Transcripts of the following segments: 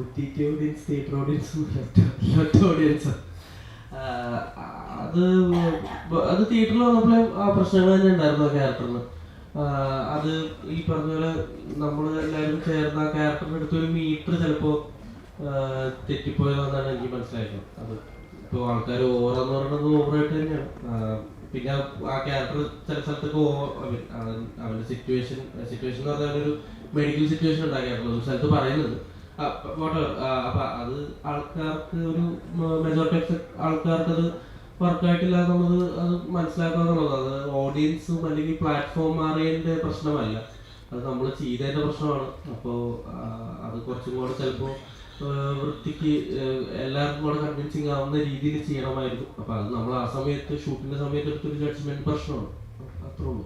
OTT audience, theatre ഓഡിയൻസും left ഓഡിയൻസും അത് തിയേറ്ററിൽ വന്നപ്പോഴേ ആ പ്രശ്നങ്ങൾ തന്നെ ഉണ്ടായിരുന്നു ആ ക്യാരക്ടറിന്. അത് ഈ പറഞ്ഞ പോലെ നമ്മൾ എല്ലാവരും ചേർന്ന് ആ ക്യാരക്ടറിൻ്റെ അടുത്തൊരു മീറ്റർ ചിലപ്പോൾ തെറ്റിപ്പോയതെന്നാണ് എനിക്ക് മനസ്സിലായത്. അത് ഇപ്പോൾ ആൾക്കാർ ഓവറെന്ന് പറയുന്നത് ഓവറായിട്ട് തന്നെയാണ്. പിന്നെ ആ ക്യാരക്ടർ ചില സ്ഥലത്തൊക്കെ അവൻ്റെ സിറ്റുവേഷൻ എന്ന് പറഞ്ഞാൽ ഒരു മെഡിക്കൽ സിറ്റുവേഷൻ ഉണ്ടാക്കിയിട്ടുള്ളത് ഒരു സ്ഥലത്ത് പറയുന്നുണ്ട്. അപ്പൊ അത് ആൾക്കാർക്ക് ഒരു മെജോറിറ്റി ആൾക്കാർക്ക് അത് വർക്കായിട്ടില്ല എന്നുള്ളത് അത് മനസ്സിലാക്കുക എന്നുള്ളത്. അത് ഓഡിയൻസും അല്ലെങ്കിൽ പ്ലാറ്റ്ഫോം മാറിയതിൻ്റെ പ്രശ്നമല്ല, അത് നമ്മൾ ചെയ്തതിൻ്റെ പ്രശ്നമാണ്. അപ്പോൾ അത് കുറച്ചും കൂടെ ചിലപ്പോൾ വൃത്തിക്ക് എല്ലാവർക്കും കൂടെ കൺവിൻസിങ് ആവുന്ന രീതിയിൽ ചെയ്യണമായിരുന്നു. അപ്പോൾ അത് നമ്മൾ ആ സമയത്ത് ഷൂട്ടിൻ്റെ സമയത്ത് എടുത്തൊരു ജഡ്ജ്മെൻറ്റ് പ്രശ്നമാണ്, അത്രേ ഉള്ളൂ.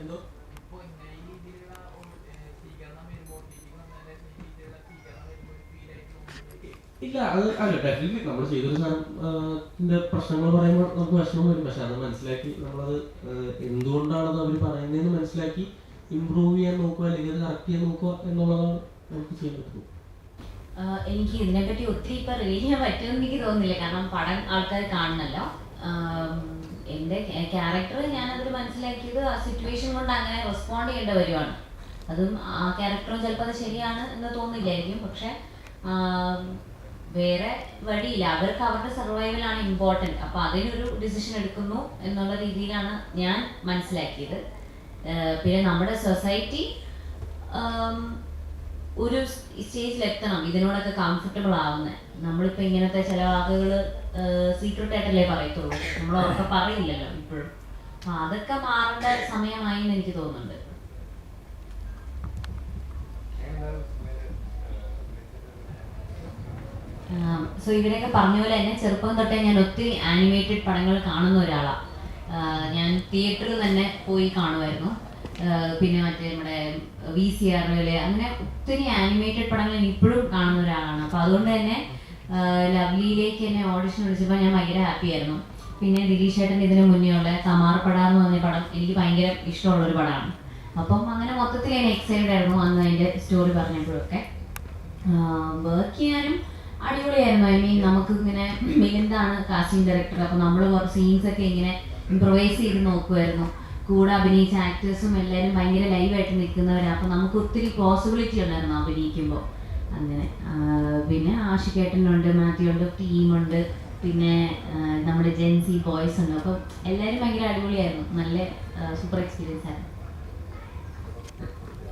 എന്തോ ഇല്ല, അത് അല്ല ഡെഫിനറ്റ്ലി നമ്മൾ ചെയ്തൊരു സാധനത്തിൻ്റെ പ്രശ്നങ്ങൾ പറയുമ്പോൾ നമുക്ക് വിഷമം വരും. പക്ഷെ അത് മനസ്സിലാക്കി നമ്മളത് എന്തുകൊണ്ടാണത് അവർ പറയുന്നതെന്ന് മനസ്സിലാക്കി ഇമ്പ്രൂവ് ചെയ്യാൻ നോക്കുക, അല്ലെങ്കിൽ അത് കറക്റ്റ് ചെയ്യാൻ നോക്കുക എന്നുള്ളതാണ് നമുക്ക് ചെയ്യാൻ പറ്റുന്നത്. എനിക്ക് ഇതിനെപ്പറ്റി ഒത്തിരി ഇപ്പം റിവീൽ ചെയ്യാൻ പറ്റുമെന്ന് എനിക്ക് തോന്നുന്നില്ല, കാരണം പടം ആൾക്കാർ കാണണമല്ലോ. എൻ്റെ ക്യാരക്ടർ ഞാനതിൽ മനസ്സിലാക്കിയത് ആ സിറ്റുവേഷൻ കൊണ്ട് അങ്ങനെ റെസ്പോണ്ട് ചെയ്യേണ്ട വരുവാണ്. അതും ആ ക്യാരക്ടറും ചിലപ്പോൾ അത് ശരിയാണ് എന്ന് തോന്നില്ലായിരിക്കും, പക്ഷെ വേറെ വഴിയില്ല. അവർക്ക് അവരുടെ സർവൈവലാണ് ഇമ്പോർട്ടൻറ്റ്. അപ്പോൾ അതിനൊരു ഡിസിഷൻ എടുക്കുന്നു എന്നുള്ള രീതിയിലാണ് ഞാൻ മനസ്സിലാക്കിയത്. പിന്നെ നമ്മുടെ സൊസൈറ്റി ഒരു സ്റ്റേജിലെത്തണം ഇതിനോടൊക്കെ കംഫർട്ടബിൾ ആവുന്നത്. നമ്മളിപ്പോൾ ഇങ്ങനത്തെ ചില വാക്കുകൾ സീക്രട്ട് ആയിട്ടല്ലേ പറയത്തുള്ളൂ, നമ്മളവർക്ക് പറയില്ലല്ലോ ഇപ്പോഴും. അപ്പോൾ അതൊക്കെ മാറേണ്ട സമയമായി എന്ന് എനിക്ക് തോന്നുന്നുണ്ട്. സോ ഇവരൊക്കെ പറഞ്ഞ പോലെ തന്നെ ചെറുപ്പം തൊട്ടേ ഞാൻ ഒത്തിരി ആനിമേറ്റഡ് പടങ്ങൾ കാണുന്ന ഒരാളാണ്. ഞാൻ തിയേറ്ററിൽ തന്നെ പോയി കാണുമായിരുന്നു. പിന്നെ മറ്റേ നമ്മുടെ VCR അങ്ങനെ ഒത്തിരി ആനിമേറ്റഡ് പടങ്ങൾ ഞാൻ ഇപ്പോഴും കാണുന്ന ഒരാളാണ്. അപ്പോൾ അതുകൊണ്ട് തന്നെ ലവ്ലിയിലേക്ക് എന്നെ ഓഡിഷൻ വിളിച്ചപ്പോൾ ഞാൻ ഭയങ്കര ഹാപ്പി ആയിരുന്നു. പിന്നെ ദിലീഷ് ചേട്ടൻ്റെ ഇതിന് മുന്നേ ഉള്ള തമാർപ്പട എന്ന് പറഞ്ഞ പടം എനിക്ക് ഭയങ്കര ഇഷ്ടമുള്ളൊരു പടമാണ്. അപ്പം അങ്ങനെ മൊത്തത്തിൽ ഞാൻ എക്സൈറ്റഡ് ആയിരുന്നു അന്ന് അതിൻ്റെ സ്റ്റോറി പറഞ്ഞപ്പോഴൊക്കെ. വർക്ക് ചെയ്യാനും അടിപൊളിയായിരുന്നു. ഐ മീൻ നമുക്ക് ഇങ്ങനെ എന്താണ് കാസ്റ്റിംഗ് ഡയറക്ടർ, അപ്പോൾ നമ്മൾ കുറച്ച് സീൻസൊക്കെ ഇങ്ങനെ ഇംപ്രവൈസ് ചെയ്ത് നോക്കുമായിരുന്നു. കൂടെ അഭിനയിച്ച ആക്ടേഴ്സും എല്ലാവരും ഭയങ്കര ലൈവായിട്ട് നിൽക്കുന്നവരാണ്. അപ്പോൾ നമുക്ക് ഒത്തിരി പോസിബിലിറ്റി ഉണ്ടായിരുന്നു അഭിനയിക്കുമ്പോൾ. അങ്ങനെ പിന്നെ ആഷിക്കേട്ടനുണ്ട്, മാത്യു ഉണ്ട്, ടീമുണ്ട്, പിന്നെ നമ്മുടെ ജെൻസി ബോയ്സ് ഉണ്ട്. അപ്പം എല്ലാവരും ഭയങ്കര അടിപൊളിയായിരുന്നു. നല്ല സൂപ്പർ എക്സ്പീരിയൻസ് ആയിരുന്നു.